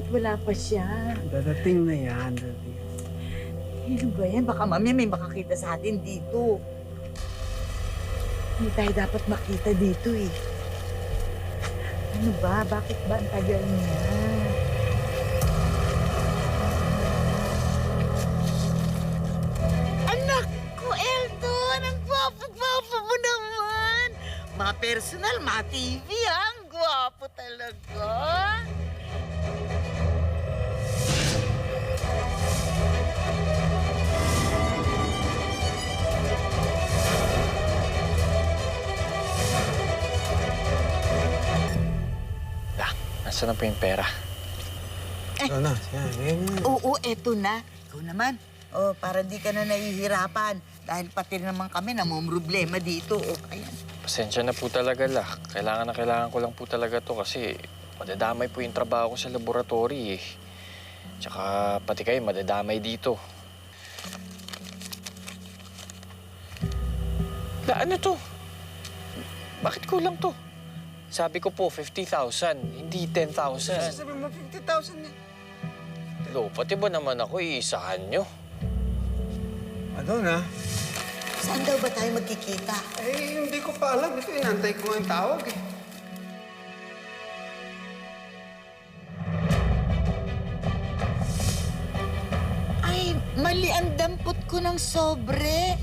wala pa siya? Dadating na yan, dadating. Ano ba yan? Baka mamaya may makakita sa atin dito. Hindi tayo dapat makita dito eh. Ano ba? Bakit ba ang tagal niya? Anak ko, Elton! Ang gwapo-gwapo mo naman! Mga personal, mga TV, ha? Ang gwapo talaga! Nasaan na po yung pera? Ito na, yan. Oo, eto na. Ikaw naman. Oh, para di ka na nahihirapan. Dahil pati naman kami namumroblema dito. Oh, ayan. Pasensya na po talaga, La. Kailangan ko lang po talaga to kasi madadamay po yung trabaho ko sa laboratory eh. Tsaka pati kayo madadamay dito. La, ano to? Bakit kulang to? Sabi ko po, 50,000, hindi 10,000. Sabi mo, 50,000 yan. Lo, pati ba naman ako iisahan nyo? Madonna? Saan daw ba tayo magkikita? Eh, hindi ko pa alam. Ito, inantay ko ang tawag eh. Ay, mali ang dampot ko ng sobre.